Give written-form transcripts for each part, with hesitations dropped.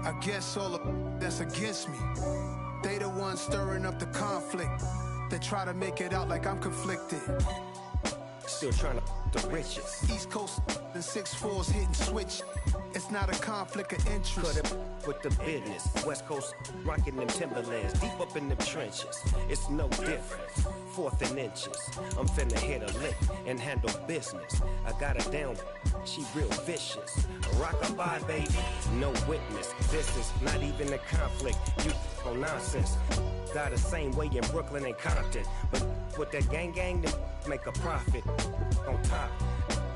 I guess all that's against me. They the ones stirring up the conflict. They try to make it out like I'm conflicted. Still trying to the riches. East Coast and 6'4's hitting switch. It's not a conflict of interest. Cut it with the business. West Coast rocking them Timberlands, deep up in them trenches. It's no difference. 4th and inches. I'm finna hit a lick and handle business. I got her down, she real vicious. Rock-a-bye, baby, no witness. This is not even a conflict. You on nonsense. Got the same way in Brooklyn and Compton. But with that gang, then make a profit. On top,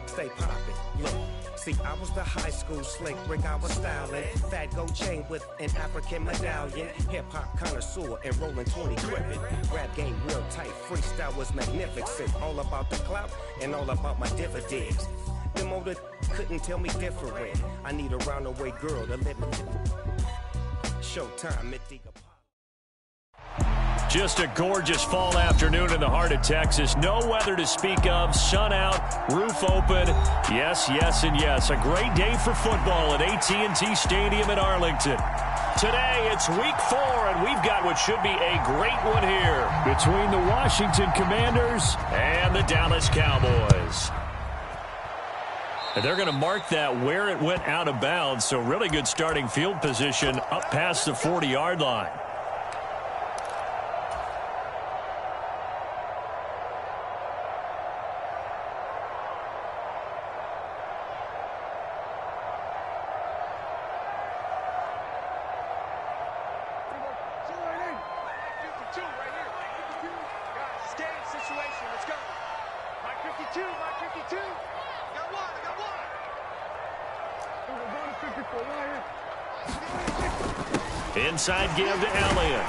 stay poppin'. Look. See, I was the high school slick Rick, I was styling. Fat gold chain with an African medallion. Hip-hop connoisseur and rolling 20 gripping. Rap game real tight, freestyle was magnificent. All about the clout and all about my dividends. Them older couldn't tell me different. I need a round-away girl to let me. Showtime, Mythica. Just a gorgeous fall afternoon in the heart of Texas. No weather to speak of. Sun out, roof open. Yes, yes, and yes. A great day for football at AT&T Stadium in Arlington. Today, it's week 4, and we've got what should be a great one here between the Washington Commanders and the Dallas Cowboys. And they're going to mark that where it went out of bounds, so really good starting field position up past the 40-yard line. Inside give to Elliott.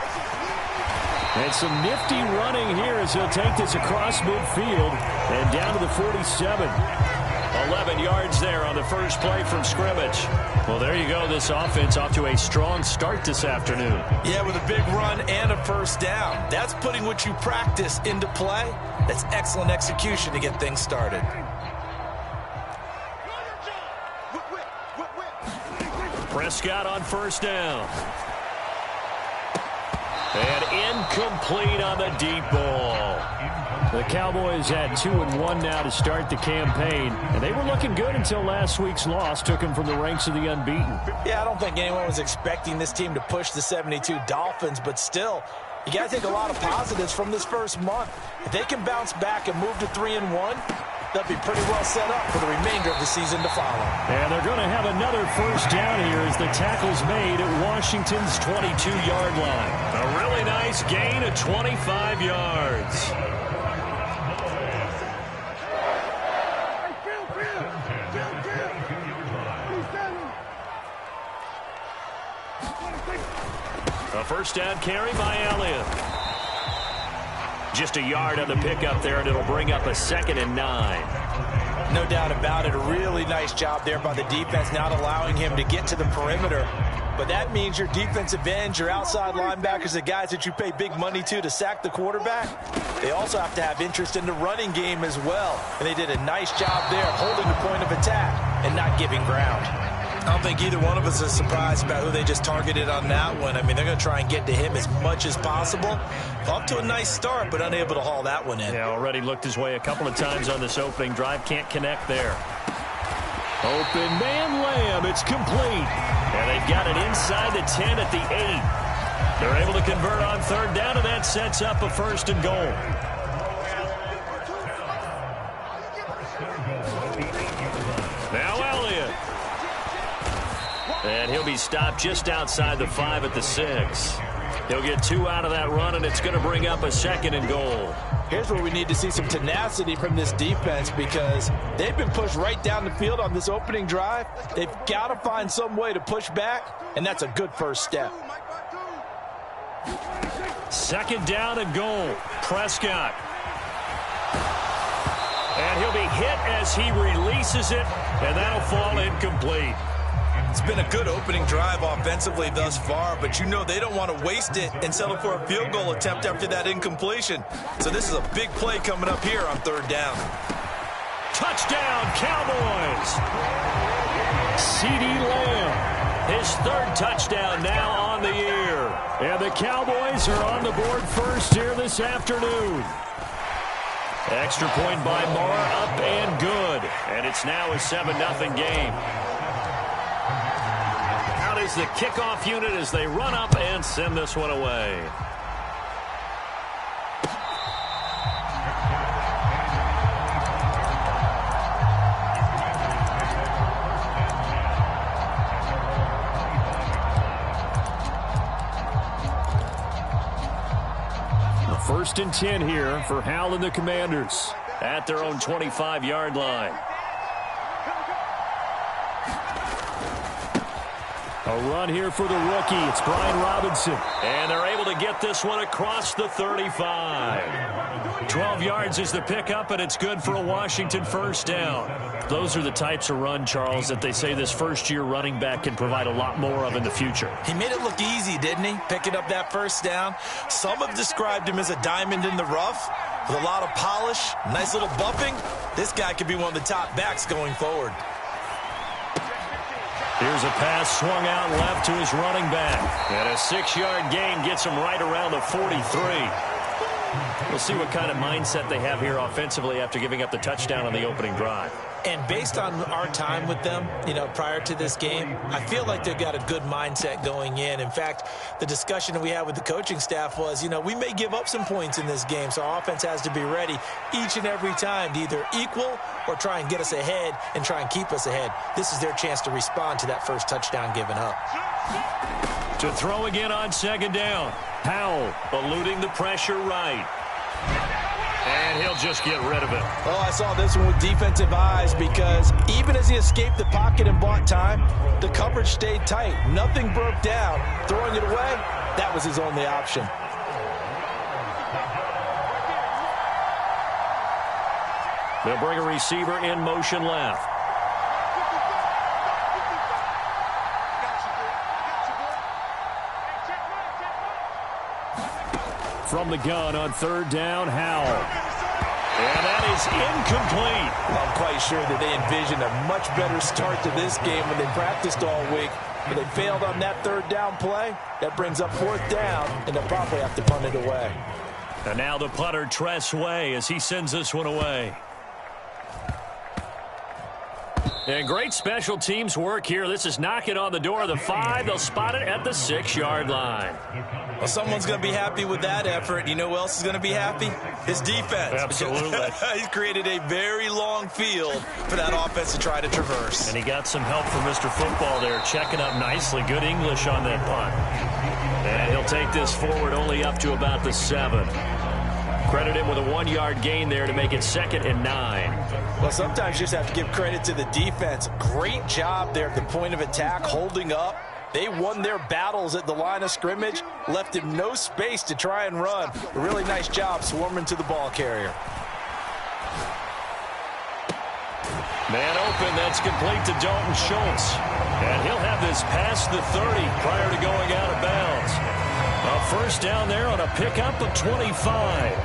And some nifty running here as he'll take this across midfield and down to the 47. 11 yards there on the first play from scrimmage. Well, there you go. This offense off to a strong start this afternoon. Yeah, with a big run and a first down. That's putting what you practice into play. That's excellent execution to get things started. Prescott on first down. And incomplete on the deep ball. The Cowboys had 2-1 now to start the campaign, and they were looking good until last week's loss took them from the ranks of the unbeaten. Yeah, I don't think anyone was expecting this team to push the 72 Dolphins, but still, you got to take a lot of positives from this first month. If they can bounce back and move to 3-1, they'll be pretty well set up for the remainder of the season to follow. And they're going to have another first down here as the tackle's made at Washington's 22-yard line. A really nice gain of 25 yards. A first down carry by Elliott. Just a yard on the pickup there, and it'll bring up a 2nd and 9. No doubt about it. A really nice job there by the defense, not allowing him to get to the perimeter. But that means your defensive ends, your outside linebackers, the guys that you pay big money to sack the quarterback, they also have to have interest in the running game as well. And they did a nice job there holding the point of attack and not giving ground. I don't think either one of us is surprised about who they just targeted on that one. I mean, they're going to try and get to him as much as possible. Off to a nice start, but unable to haul that one in. Yeah, already looked his way a couple of times on this opening drive. Can't connect there. Open man Lamb. It's complete. And they've got it inside the 10 at the 8. They're able to convert on third down, and that sets up a 1st and goal. Now Elliott. And he'll be stopped just outside the 5 at the 6. He'll get 2 out of that run, and it's going to bring up a 2nd and goal. Here's where we need to see some tenacity from this defense because they've been pushed right down the field on this opening drive. They've got to find some way to push back, and that's a good first step. 2nd down and goal. Prescott. And he'll be hit as he releases it, and that'll fall incomplete. It's been a good opening drive offensively thus far, but you know they don't want to waste it and settle for a field goal attempt after that incompletion. So this is a big play coming up here on third down. Touchdown, Cowboys! CeeDee Lamb. His third touchdown now on the year. And the Cowboys are on the board first here this afternoon. Extra point by Moore, up and good. And it's now a 7-0 game. Out is the kickoff unit as they run up and send this one away. First and 10 here for Hal and the Commanders at their own 25-yard line. A run here for the rookie. It's Brian Robinson. And they're able to get this one across the 35. 12 yards is the pickup, and it's good for a Washington first down. Those are the types of run, Charles, that they say this first-year running back can provide a lot more of in the future. He made it look easy, didn't he? Picking up that first down. Some have described him as a diamond in the rough with a lot of polish, nice little bumping. This guy could be one of the top backs going forward. Here's a pass swung out left to his running back. And a 6-yard gain gets him right around the 43. We'll see what kind of mindset they have here offensively after giving up the touchdown on the opening drive. And based on our time with them, prior to this game, I feel like they've got a good mindset going in. In fact, the discussion that we had with the coaching staff was, we may give up some points in this game, so our offense has to be ready each and every time to either equal or try and get us ahead and try and keep us ahead. This is their chance to respond to that first touchdown given up. To throw again on second down. Howell eluding the pressure right. And he'll just get rid of it. Oh, I saw this one with defensive eyes because even as he escaped the pocket and bought time, the coverage stayed tight. Nothing broke down. Throwing it away, that was his only option. They'll bring a receiver in motion left. From the gun on third down, Howell. And that is incomplete. I'm quite sure that they envisioned a much better start to this game when they practiced all week. But they failed on that third down play. That brings up fourth down, and they'll probably have to punt it away. And now the punter, Tress Way, as he sends this one away. And great special teams work here. This is knocking on the door of the 5. They'll spot it at the 6-yard line. Well, someone's going to be happy with that effort. You know who else is going to be happy? His defense. Absolutely. He's created a very long field for that offense to try to traverse. And he got some help from Mr. Football there, checking up nicely. Good English on that punt. And he'll take this forward only up to about the 7. Credit him with a 1-yard gain there to make it 2nd and 9. Well, sometimes you just have to give credit to the defense. Great job there at the point of attack, holding up. They won their battles at the line of scrimmage, left him no space to try and run. A really nice job swarming to the ball carrier. Man open, that's complete to Dalton Schultz. And he'll have this past the 30 prior to going out of bounds. A first down there on a pickup of 25.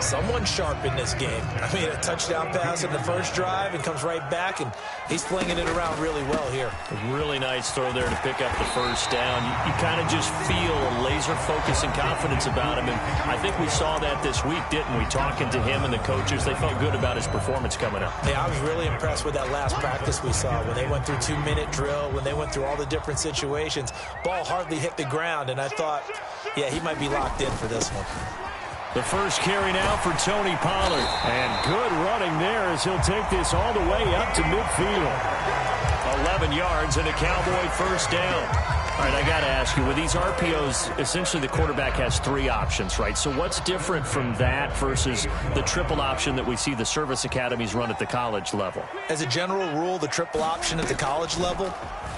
Someone sharp in this game. I mean, a touchdown pass in the first drive and comes right back, and he's flinging it around really well here. A really nice throw there to pick up the first down. You kind of just feel a laser focus and confidence about him, and I think we saw that this week, didn't we? Talking to him and the coaches, they felt good about his performance coming up. Yeah, I was really impressed with that last practice we saw when they went through 2-minute drill, when they went through all the different situations. Ball hardly hit the ground, and I thought, yeah, he might be locked in for this one. The first carry now for Tony Pollard. And good running there as he'll take this all the way up to midfield. 11 yards and a Cowboy first down. All right, I got to ask you, with these RPOs, essentially the quarterback has 3 options, right? So what's different from that versus the triple option that we see the service academies run at the college level? As a general rule, the triple option at the college level,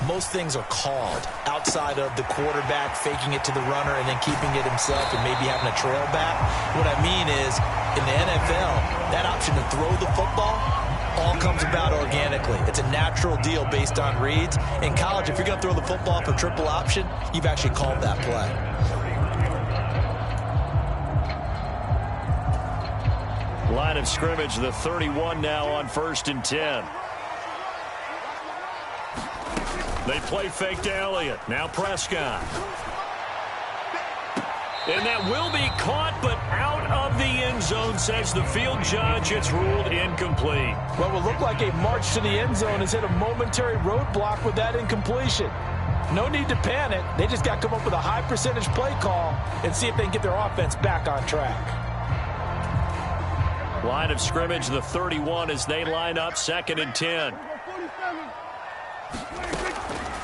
most things are called outside of the quarterback faking it to the runner and then keeping it himself and maybe having a trail back. What I mean is, in the NFL, that option to throw the football all comes about organically. It's a natural deal based on reads. In college, if you're going to throw the football for triple option, you've actually called that play. Line of scrimmage, the 31 now on 1st and 10. They play fake to Elliott. Now Prescott. And that will be caught, but out of the end zone, says the field judge. It's ruled incomplete. What will look like a march to the end zone has hit a momentary roadblock with that incompletion. No need to panic. They just got to come up with a high percentage play call and see if they can get their offense back on track. Line of scrimmage, the 31, as they line up 2nd and 10.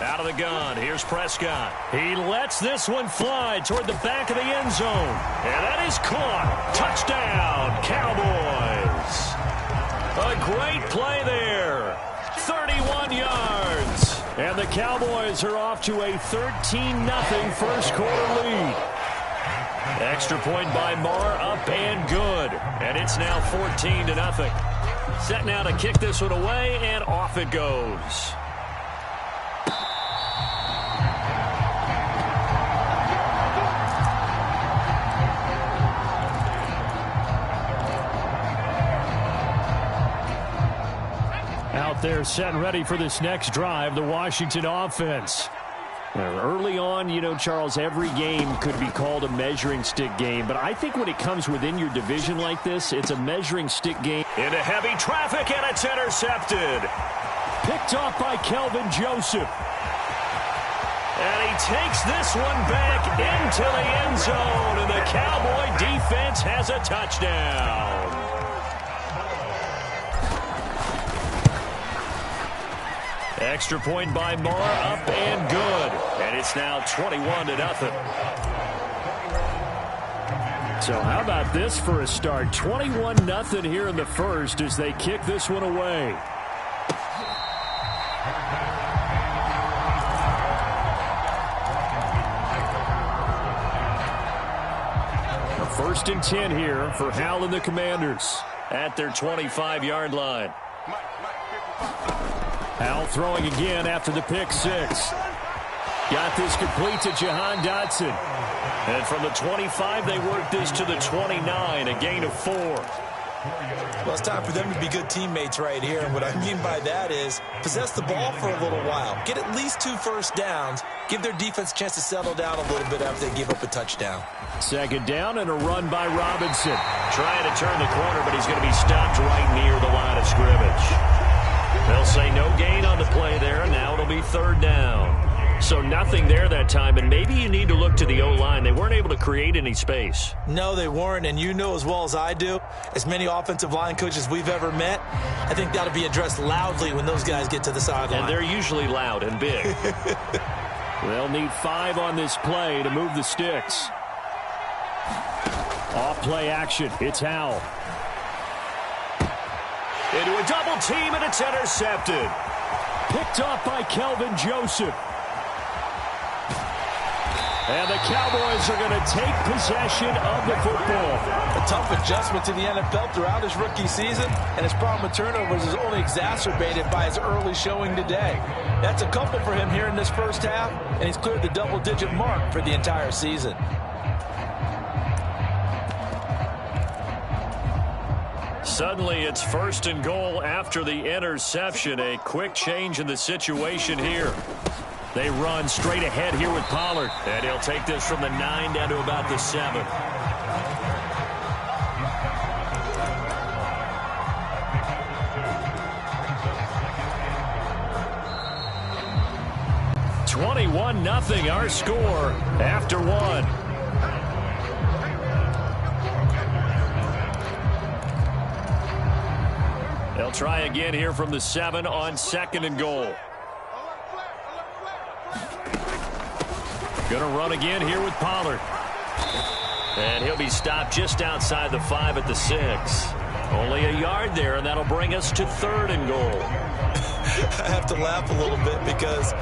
Out of the gun, here's Prescott. He lets this one fly toward the back of the end zone. And that is caught. Touchdown, Cowboys. A great play there. 31 yards. And the Cowboys are off to a 13-0 first quarter lead. Extra point by Marr, up and good. And it's now 14-0. Set now to kick this one away, and off it goes. Out there set and ready for this next drive, the Washington offense. Early on, you know, Charles, every game could be called a measuring stick game, but I think when it comes within your division like this, it's a measuring stick game. Into heavy traffic, and it's intercepted. Picked off by Kelvin Joseph. And he takes this one back into the end zone, and the Cowboy defense has a touchdown. Extra point by Marr, up and good. And it's now 21-0. So how about this for a start? 21-0 here in the first as they kick this one away. A 1st and 10 here for Hal and the Commanders at their 25-yard line. Hal throwing again after the pick six. Got this complete to Jahan Dotson. And from the 25, they work this to the 29, a gain of 4. Well, it's time for them to be good teammates right here. And what I mean by that is possess the ball for a little while. Get at least 2 first downs. Give their defense a chance to settle down a little bit after they give up a touchdown. 2nd down and a run by Robinson. Trying to turn the corner, but he's going to be stopped right near the line of scrimmage. They'll say no gain on the play there. Now it'll be 3rd down. So nothing there that time, and maybe you need to look to the O-line. They weren't able to create any space. No, they weren't, and you know as well as I do, as many offensive line coaches we've ever met, I think that'll be addressed loudly when those guys get to the sideline. And they're usually loud and big. They'll need 5 on this play to move the sticks. Off play action. It's Howell. Into a double team, and it's intercepted. Picked off by Kelvin Joseph. And the Cowboys are going to take possession of the football. A tough adjustment to the NFL throughout his rookie season, and his problem with turnovers is only exacerbated by his early showing today. That's a couple for him here in this first half, and he's cleared the double-digit mark for the entire season. Suddenly, it's 1st and goal after the interception. A quick change in the situation here. They run straight ahead here with Pollard. And he'll take this from the 9 down to about the 7. (21-0) our score after 1. They'll try again here from the 7 on 2nd and goal. Going to run again here with Pollard. And he'll be stopped just outside the 5 at the 6. Only a yard there, and that'll bring us to 3rd and goal. I have to laugh a little bit because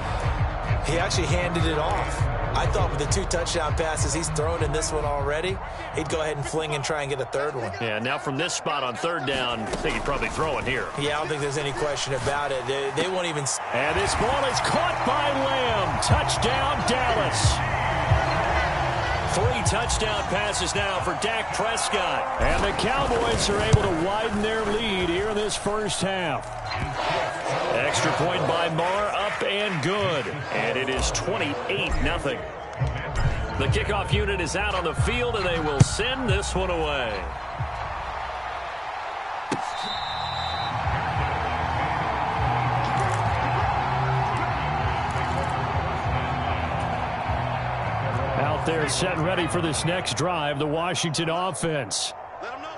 he actually handed it off. I thought with the 2 touchdown passes he's thrown in this one already, he'd go ahead and fling and try and get a 3rd one. Yeah, now from this spot on 3rd down, I think he'd probably throw it here. Yeah, I don't think there's any question about it. They won't even... And this ball is caught by Lamb. Touchdown, Dallas. 3 touchdown passes now for Dak Prescott. And the Cowboys are able to widen their lead here in this first half. Extra point by Marr, up and and good. And it is 28-0. The kickoff unit is out on the field, and they will send this one away. Out there set and ready for this next drive, the Washington offense.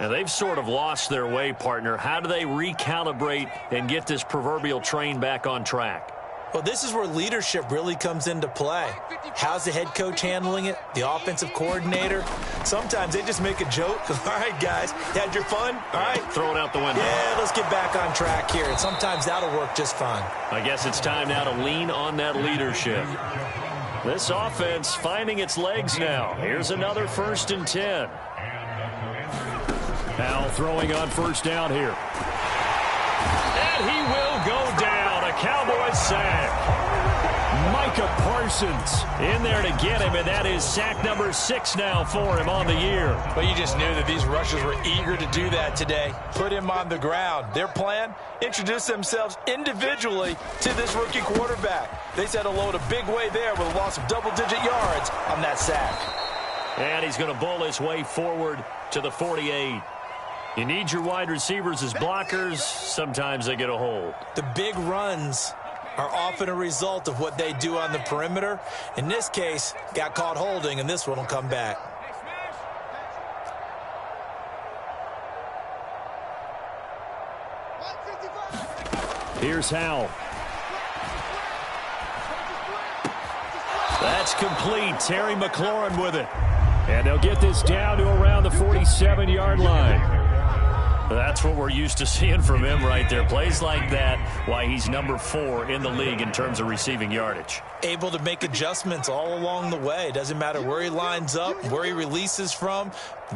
And they've sort of lost their way, partner. How do they recalibrate and get this proverbial train back on track? Well, this is where leadership really comes into play. How's the head coach handling it? The offensive coordinator? Sometimes they just make a joke. All right, guys, had your fun? All right. Throw it out the window. Yeah, let's get back on track here. And sometimes that'll work just fine. I guess it's time now to lean on that leadership. This offense finding its legs now. Here's another 1st and 10. Now throwing on 1st down here. And he will go down. A Cowboys sack. Micah Parsons in there to get him, and that is sack number 6 now for him on the year. But you just knew that these rushers were eager to do that today. Put him on the ground. Their plan, introduce themselves individually to this rookie quarterback. They said hello in a big way there with a loss of double-digit yards on that sack. And he's going to bowl his way forward to the 48. You need your wide receivers as blockers. Sometimes they get a hold. The big runs are often a result of what they do on the perimeter. In this case, got caught holding, and this one will come back. Here's Howell. That's complete. Terry McLaurin with it. And they'll get this down to around the 47-yard line. That's what we're used to seeing from him right there. Plays like that, why he's number 4 in the league in terms of receiving yardage. Able to make adjustments all along the way. Doesn't matter where he lines up, where he releases from.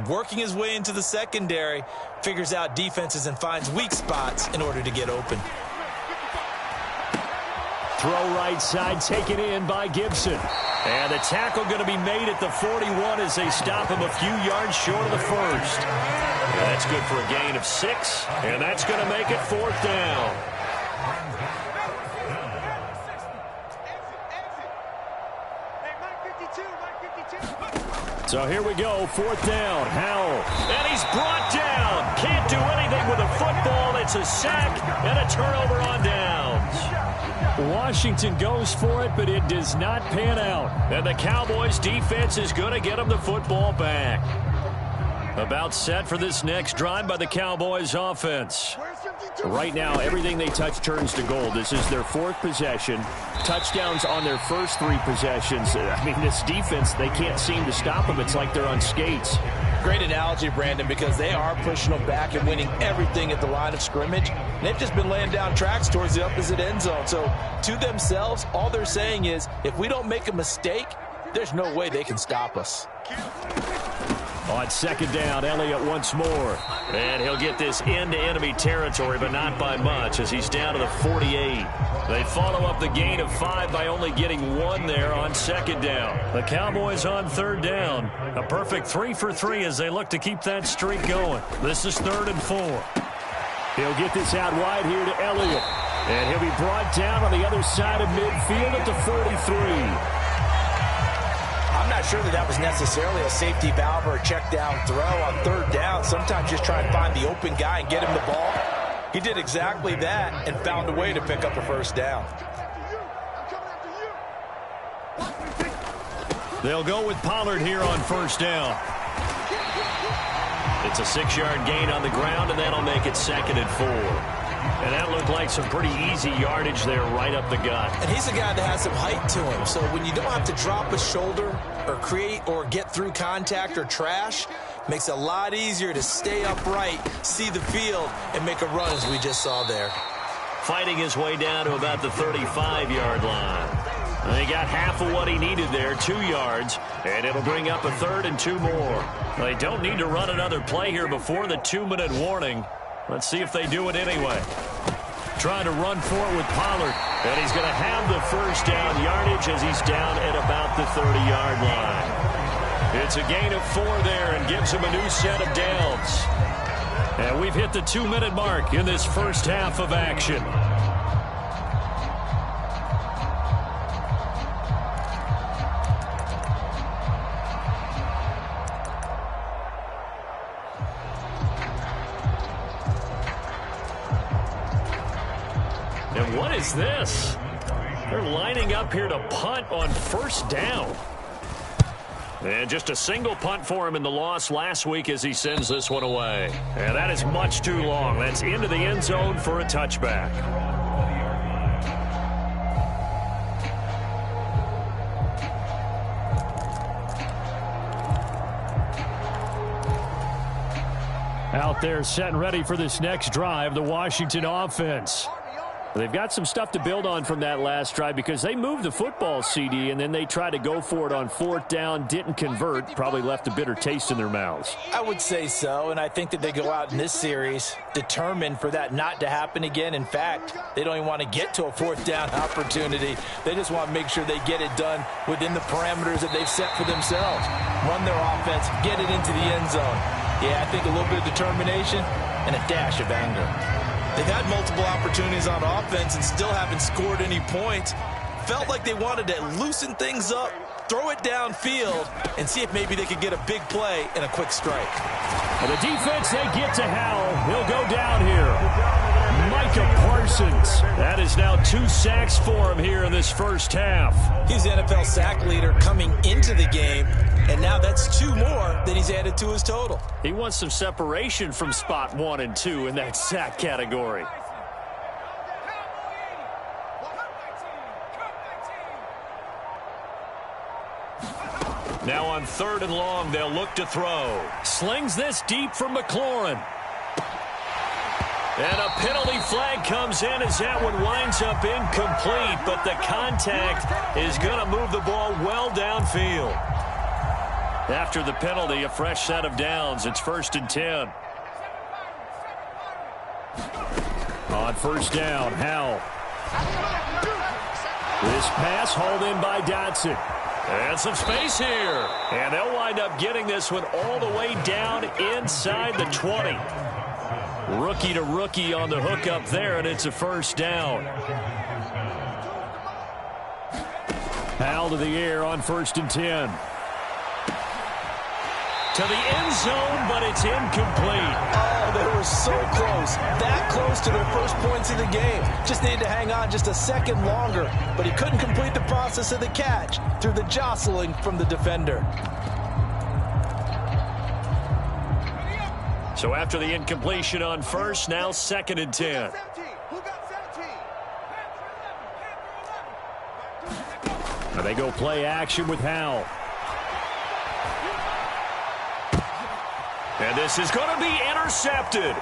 Working his way into the secondary, figures out defenses and finds weak spots in order to get open. Throw right side, taken in by Gibson. And the tackle going to be made at the 41 as they stop him a few yards short of the 1st. That's good for a gain of 6, and that's going to make it 4th down. So here we go, 4th down. Howell, and he's brought down. Can't do anything with a football. It's a sack and a turnover on downs. Washington goes for it, but it does not pan out. And the Cowboys defense is going to get them the football back. About set for this next drive by the Cowboys offense. Right now, everything they touch turns to gold. This is their 4th possession. Touchdowns on their first 3 possessions. I mean, this defense, they can't seem to stop them. It's like they're on skates. Great analogy, Brandon, because they are pushing them back and winning everything at the line of scrimmage. They've just been laying down tracks towards the opposite end zone. So to themselves, all they're saying is, if we don't make a mistake, there's no way they can stop us. On 2nd down, Elliott once more. And he'll get this into enemy territory, but not by much as he's down to the 48. They follow up the gain of 5 by only getting 1 there on 2nd down. The Cowboys on 3rd down. A perfect 3 for 3 as they look to keep that streak going. This is 3rd and 4. He'll get this out wide here to Elliott. And he'll be brought down on the other side of midfield at the 43. I'm not sure that was necessarily a safety valve or a check down throw on 3rd down. Sometimes just try and find the open guy and get him the ball. He did exactly that and found a way to pick up a 1st down. They'll go with Pollard here on 1st down. It's a 6-yard gain on the ground, and that'll make it 2nd and 4. And that looked like some pretty easy yardage there right up the gut. And he's a guy that has some height to him. So when you don't have to drop a shoulder or create or get through contact or trash, makes it a lot easier to stay upright, see the field, and make a run as we just saw there. Fighting his way down to about the 35-yard line. And he got half of what he needed there, 2 yards, and it'll bring up a 3rd and 2 more. They don't need to run another play here before the 2-minute warning. Let's see if they do it anyway. Trying to run for it with Pollard. And he's going to have the 1st down yardage as he's down at about the 30-yard line. It's a gain of 4 there and gives him a new set of downs. And we've hit the 2-minute mark in this first half of action. What is this? They're lining up here to punt on first down. And just a single punt for him in the loss last week as he sends this one away. And that is much too long. That's into the end zone for a touchback. Out there set and ready for this next drive, the Washington offense. They've got some stuff to build on from that last drive because they moved the football, CD, and then they tried to go for it on fourth down, didn't convert, probably left a bitter taste in their mouths. I would say so, and I think that they go out in this series determined for that not to happen again. In fact, they don't even want to get to a fourth down opportunity. They just want to make sure they get it done within the parameters that they've set for themselves. Run their offense, get it into the end zone. Yeah, I think a little bit of determination and a dash of anger. They've had multiple opportunities on offense and still haven't scored any points. Felt like they wanted to loosen things up, throw it downfield, and see if maybe they could get a big play and a quick strike. And the defense, they get to Howell. He'll go down here. Micah Parsons. That is now 2 sacks for him here in this first half. He's the NFL sack leader coming into the game, and now that's 2 more than he's added to his total. He wants some separation from spot 1 and 2 in that sack category. Now on 3rd and long, they'll look to throw. Slings this deep from McLaurin. And a penalty flag comes in as that one winds up incomplete, but the contact is going to move the ball well downfield. After the penalty, a fresh set of downs. It's 1st and 10. On first down, Howell. This pass hauled in by Dotson. And some space here. And they'll wind up getting this one all the way down inside the 20. Rookie to rookie on the hook up there, and it's a first down. Howell to the air on 1st and 10. To the end zone, but it's incomplete. Oh, they were so close. That close to their first points of the game. Just needed to hang on just a second longer, but he couldn't complete the process of the catch through the jostling from the defender. So after the incompletion on first, now 2nd and 10. Now they go play action with Howell. And this is going to be intercepted.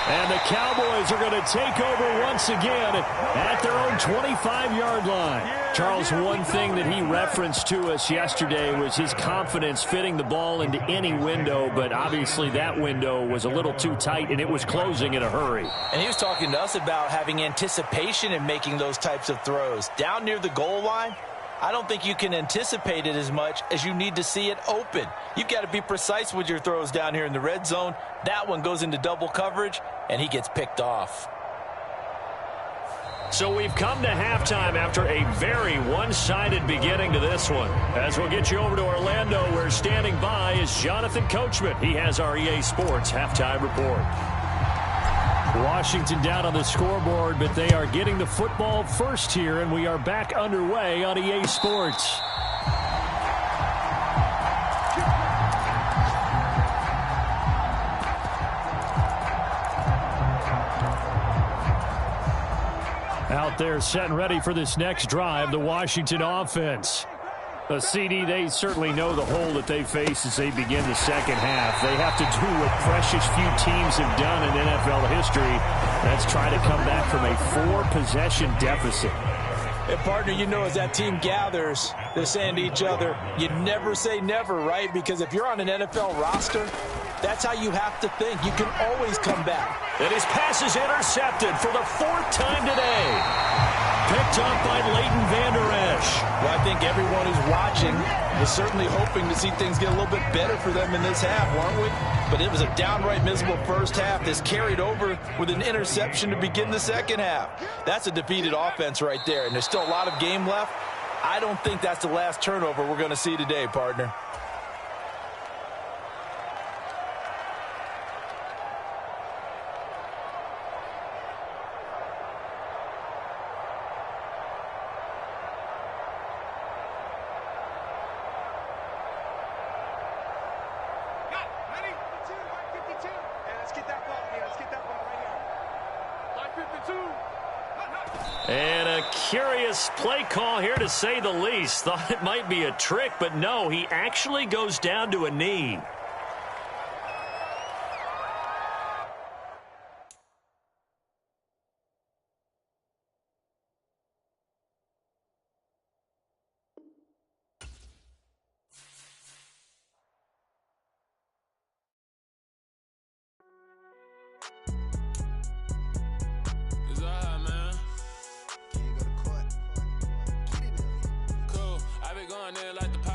And the Cowboys are going to take over once again at their own 25-yard line. Charles, one thing that he referenced to us yesterday was his confidence fitting the ball into any window, but obviously that window was a little too tight, and it was closing in a hurry. And he was talking to us about having anticipation in making those types of throws. Down near the goal line, I don't think you can anticipate it as much as you need to see it open. You've got to be precise with your throws down here in the red zone. That one goes into double coverage, and he gets picked off. So we've come to halftime after a very one-sided beginning to this one. As we'll get you over to Orlando, where standing by is Jonathan Coachman. He has our EA Sports halftime report. Washington down on the scoreboard, but they are getting the football first here, and we are back underway on EA Sports. Out there set and ready for this next drive, the Washington offense. The CD, they certainly know the hole that they face as they begin the second half. They have to do what precious few teams have done in NFL history. That's try to come back from a 4-possession deficit. And, partner, you know, as that team gathers, they're saying to each other, you never say never, right? Because if you're on an NFL roster, that's how you have to think. You can always come back. And his pass is intercepted for the 4th time today. Picked up by Leighton Vander Esch. Well, I think everyone who's watching is certainly hoping to see things get a little bit better for them in this half, weren't we? But it was a downright miserable first half. This carried over with an interception to begin the second half. That's a defeated offense right there, and there's still a lot of game left. I don't think that's the last turnover we're going to see today, partner. A curious play call here, to say the least. Thought it might be a trick, but no, he actually goes down to a knee. Cool, I be going there like the